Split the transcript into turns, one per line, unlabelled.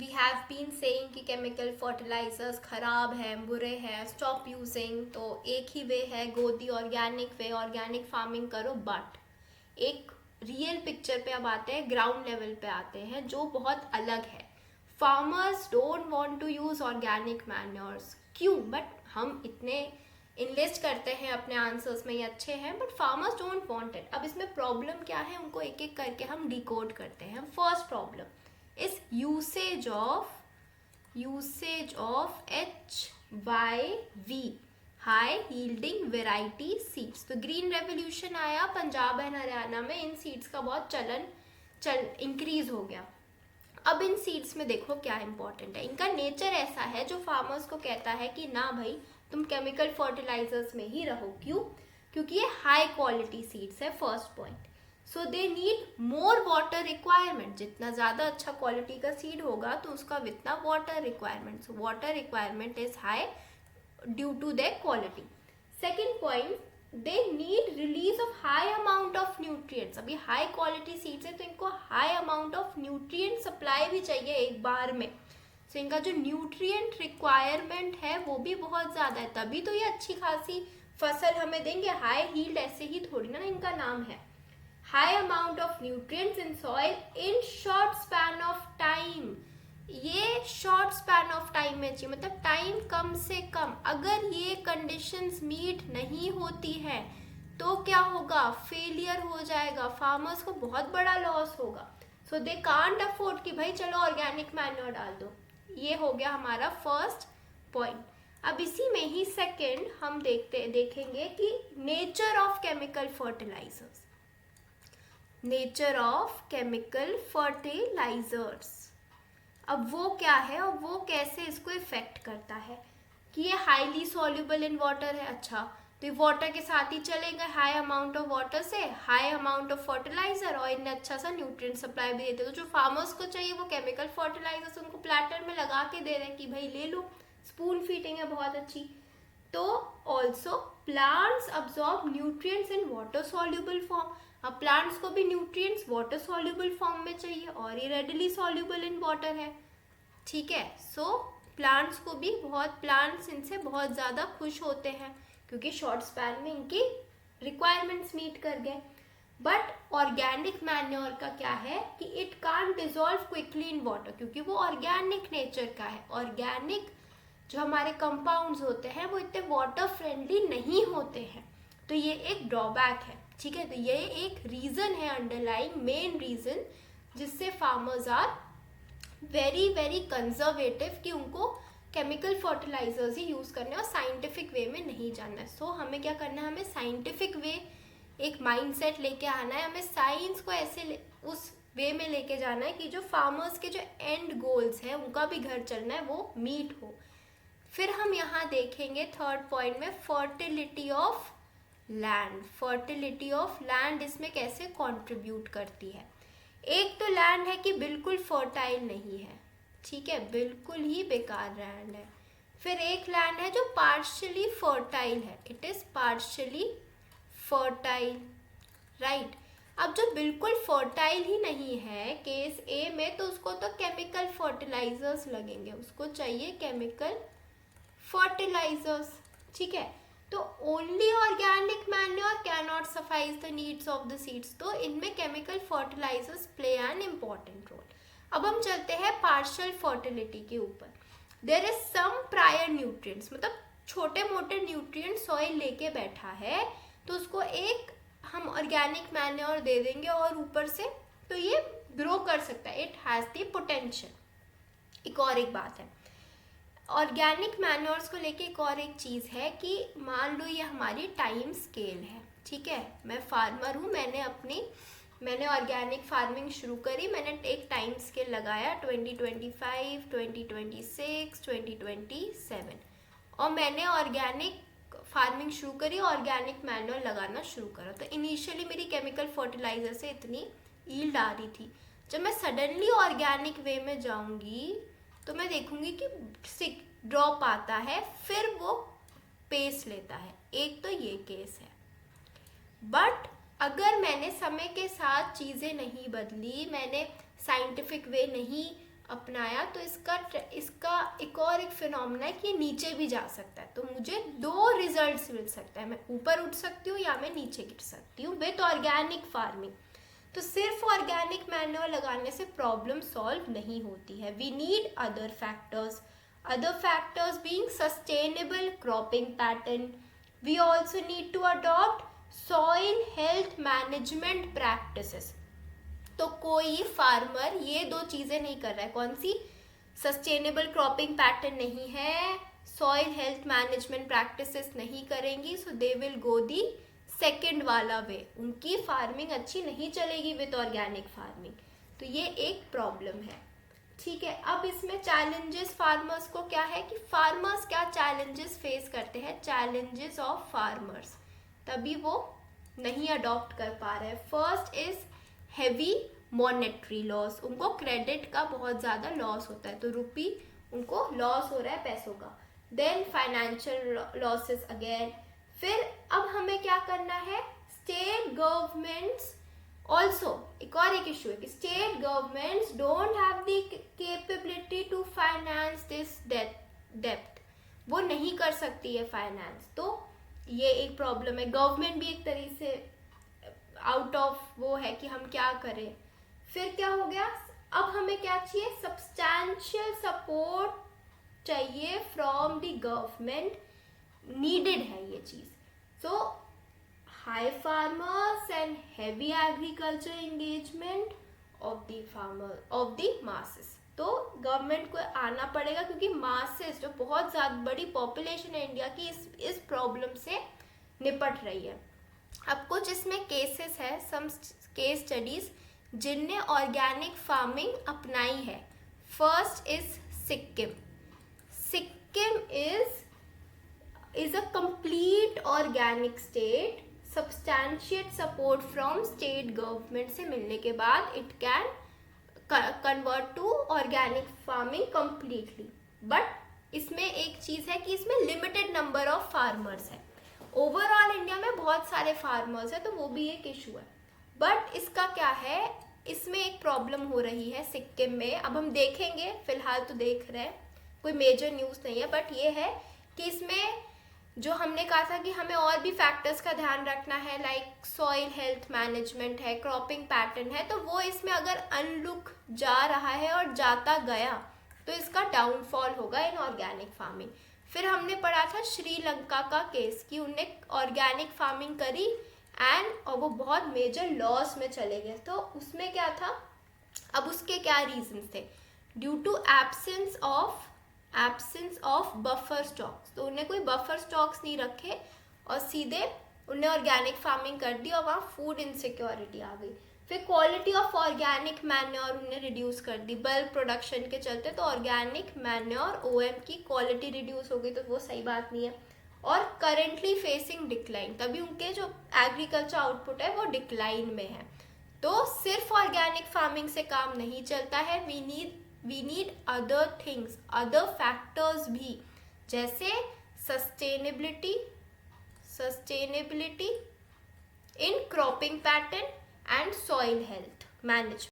We have been saying कि chemical fertilisers खराब हैं, बुरे हैं, स्टॉप यूजिंग। तो एक ही वे है, गो दी ऑर्गेनिक वे, ऑर्गेनिक फार्मिंग करो। बट एक रियल पिक्चर पे अब आते हैं, ग्राउंड लेवल पे आते हैं, जो बहुत अलग है। Farmers don't want to use organic manures. क्यों? बट हम इतने इन्वेस्ट करते हैं अपने आंसर्स में, ये अच्छे हैं, but farmers don't want it. अब इसमें प्रॉब्लम क्या है, उनको एक एक करके हम डिकोड करते हैं। First problem is usage of HYV, high yielding variety seeds. तो ग्रीन रेवोल्यूशन आया पंजाब एंड हरियाणा में, इन सीड्स का बहुत इंक्रीज हो गया। अब इन सीड्स में देखो क्या इंपॉर्टेंट है, इनका नेचर ऐसा है जो फार्मर्स को कहता है कि ना भाई तुम केमिकल फर्टिलाइजर्स में ही रहो। क्यों? क्योंकि ये हाई क्वालिटी सीड्स है, first point. So they need more water requirement. जितना ज़्यादा अच्छा क्वालिटी का सीड होगा तो उसका उतना water requirement, so water requirement is high due to their quality. Second point, they need release of high amount of nutrients. अभी high quality seeds है तो इनको high amount of nutrient supply भी चाहिए एक बार में। सो इनका जो न्यूट्रिएंट रिक्वायरमेंट है वो भी बहुत ज़्यादा है, तभी तो ये अच्छी खासी फसल हमें देंगे। हाई हील्ड ऐसे ही थोड़ी ना इनका नाम है। High amount of nutrients in soil in short span of time. ये शॉर्ट स्पैन ऑफ टाइम में चाहिए, मतलब टाइम कम से कम। अगर ये कंडीशंस मीट नहीं होती है तो क्या होगा, फेलियर हो जाएगा, फार्मर्स को बहुत बड़ा लॉस होगा। सो दे कांट अफोर्ड कि भाई चलो ऑर्गेनिक मैन्योर डाल दो। ये हो गया हमारा फर्स्ट पॉइंट। अब इसी में ही सेकेंड हम देखेंगे कि nature of chemical fertilisers. Nature of chemical fertilisers, अब वो क्या है और वो कैसे इसको इफेक्ट करता है। कि ये हाईली सॉल्युबल इन वाटर है, अच्छा तो ये वाटर के साथ ही चलेगा, हाई अमाउंट ऑफ वाटर से हाई अमाउंट ऑफ फर्टिलाइजर, और इन्हें अच्छा सा न्यूट्रिएंट सप्लाई भी देते हैं। तो जो फार्मर्स को चाहिए वो केमिकल फर्टिलाइजर्स उनको प्लेटर में लगा के दे रहे हैं कि भाई ले लो, स्पून फीडिंग है बहुत अच्छी। तो also plants absorb nutrients in water soluble form. अब प्लांट्स को भी न्यूट्रिएंट्स वाटर सॉल्युबल फॉर्म में चाहिए और ये रेडिली सॉल्युबल इन वाटर है, ठीक है। सो प्लांट्स को भी प्लांट्स इनसे बहुत ज़्यादा खुश होते हैं क्योंकि शॉर्ट स्पैन में इनकी रिक्वायरमेंट्स मीट कर गए। बट ऑर्गेनिक मैन्योर का क्या है कि it can't dissolve quickly in water, क्योंकि वो ऑर्गेनिक नेचर का है। ऑर्गेनिक जो हमारे कंपाउंड्स होते हैं वो इतने वाटर फ्रेंडली नहीं होते हैं, तो ये एक ड्रॉबैक है, ठीक है। तो ये एक रीज़न है, अंडरलाइंग मेन रीज़न, जिससे farmers are very very conservative कि उनको केमिकल फर्टिलाइजर्स ही यूज़ करने और साइंटिफिक वे में नहीं जाना है। सो हमें क्या करना है, हमें साइंटिफिक वे एक माइंडसेट लेके आना है। हमें साइंस को ऐसे उस वे में लेके जाना है कि जो फार्मर्स के जो एंड गोल्स हैं उनका भी घर चलना है, वो मीट हो। फिर हम यहाँ देखेंगे थर्ड पॉइंट में fertility of land. Fertility of land इसमें कैसे कंट्रीब्यूट करती है। एक तो लैंड है कि बिल्कुल फर्टाइल नहीं है, ठीक है, बिल्कुल ही बेकार लैंड है। फिर एक लैंड है जो पार्शियली फर्टाइल है, it is partially fertile, right. अब जो बिल्कुल फर्टाइल ही नहीं है केस ए में, तो उसको तो केमिकल फर्टिलाइजर्स लगेंगे, उसको चाहिए केमिकल फर्टिलाइजर्स, ठीक है। तो only organic manure can not suffice the needs of the seeds, तो इनमें chemical fertilisers play an important role. अब हम चलते हैं पार्शियल फर्टिलिटी के ऊपर। There is some prior nutrients, मतलब छोटे मोटे न्यूट्रिएंट सॉइल लेके बैठा है तो उसको एक हम ऑर्गेनिक मैन्योर दे देंगे और ऊपर से तो ये ग्रो कर सकता है, इट हैज़ द पोटेंशियल। एक और एक बात है ऑर्गेनिक मैन्योर्स को लेके, एक और एक चीज़ है कि मान लो ये हमारी टाइम स्केल है, ठीक है। मैं फार्मर हूँ, मैंने ऑर्गेनिक फार्मिंग शुरू करी, मैंने एक टाइम स्केल लगाया 2025, 2026, 2027, और मैंने ऑर्गेनिक फार्मिंग शुरू करी, ऑर्गेनिक मैन्योर लगाना शुरू करा। तो इनिशियली मेरी केमिकल फर्टिलाइजर से इतनी यील्ड आ रही थी। जब मैं सडनली ऑर्गेनिक वे में जाऊंगी तो मैं देखूंगी कि ड्रॉप आता है, फिर वो पेस लेता है। एक तो ये केस है। बट अगर मैंने समय के साथ चीज़ें नहीं बदली, मैंने साइंटिफिक वे नहीं अपनाया तो इसका एक और एक फिनोमेना है कि ये नीचे भी जा सकता है। तो मुझे दो रिजल्ट्स मिल सकता है, मैं ऊपर उठ सकती हूँ या मैं नीचे गिर सकती हूँ विद ऑर्गेनिक फार्मिंग। तो सिर्फ ऑर्गेनिक मैन्योर लगाने से प्रॉब्लम सॉल्व नहीं होती है। We need other factors being sustainable cropping pattern. We also need to adopt soil health management practices. तो कोई फार्मर ये दो चीजें नहीं कर रहा है, कौन सी? सस्टेनेबल क्रॉपिंग पैटर्न नहीं है, सॉइल हेल्थ मैनेजमेंट प्रैक्टिसेस नहीं करेंगी, सो they will go the second वाला वे। उनकी फार्मिंग अच्छी नहीं चलेगी विद ऑर्गेनिक फार्मिंग। तो ये एक प्रॉब्लम है, ठीक है। अब इसमें चैलेंजेस फार्मर्स को क्या है कि फार्मर्स क्या चैलेंजेस फेस करते हैं, चैलेंजेस ऑफ फार्मर्स, तभी वो नहीं अडॉप्ट कर पा रहे हैं। First is heavy monetary loss, उनको क्रेडिट का बहुत ज़्यादा लॉस होता है, तो रुपी उनको लॉस हो रहा है पैसों का। Then financial losses again. फिर अब हमें क्या करना है, स्टेट गवर्नमेंट्स ऑल्सो, एक और एक इशू है कि state governments don't have the capability to finance this depth, वो नहीं कर सकती है फाइनेंस। तो ये एक प्रॉब्लम है, गवर्नमेंट भी एक तरीके से आउट ऑफ वो है कि हम क्या करें। फिर क्या हो गया, अब हमें क्या चाहिए, सब्सटैंशियल सपोर्ट चाहिए फ्रॉम द गवर्नमेंट, नीडेड है ये चीज। So high farmers and heavy agriculture engagement of the farmer of the masses. तो गवर्नमेंट को आना पड़ेगा क्योंकि मासेस जो बहुत ज़्यादा बड़ी पॉपुलेशन है इंडिया की इस प्रॉब्लम से निपट रही है। अब कुछ इसमें केसेस है, सम केस स्टडीज जिनने ऑर्गेनिक फार्मिंग अपनाई है। First is Sikkim. Sikkim is a complete organic state. Substantiate support from state government से मिलने के बाद it can convert to organic farming completely. But इसमें एक चीज है कि इसमें लिमिटेड नंबर ऑफ फार्मर्स है। ओवरऑल इंडिया में बहुत सारे फार्मर्स है, तो वो भी एक इशू है। बट इसका क्या है, इसमें एक प्रॉब्लम हो रही है सिक्किम में। अब हम देखेंगे, फिलहाल तो देख रहे हैं, कोई मेजर न्यूज़ नहीं है, बट ये है कि इसमें जो हमने कहा था कि हमें और भी फैक्टर्स का ध्यान रखना है, लाइक सॉइल हेल्थ मैनेजमेंट है, क्रॉपिंग पैटर्न है, तो वो इसमें अगर अनलुक जा रहा है और जाता गया तो इसका डाउनफॉल होगा इन ऑर्गेनिक फार्मिंग। फिर हमने पढ़ा था श्रीलंका का केस कि उनने ऑर्गेनिक फार्मिंग करी और वो बहुत मेजर लॉस में चले गए। तो उसमें क्या था, अब उसके क्या रीजंस थे, due to absence of buffer stocks. तो उन्हें कोई बफर स्टॉक्स नहीं रखे और सीधे उन्हें ऑर्गेनिक फार्मिंग कर दी और वहाँ फूड इनसिक्योरिटी आ गई। फिर क्वालिटी ऑफ ऑर्गेनिक मैन्योर उन्हें रिड्यूस कर दी बल्क प्रोडक्शन के चलते। तो ऑर्गेनिक मैन्योर OM की क्वालिटी रिड्यूस हो गई, तो वो सही बात नहीं है। और करेंटली फेसिंग डिक्लाइन, तभी उनके जो एग्रीकल्चर आउटपुट है वो डिक्लाइन में है। तो सिर्फ ऑर्गेनिक फार्मिंग से काम नहीं चलता है, we need other things, other factors भी, जैसे sustainability in cropping pattern and soil health management.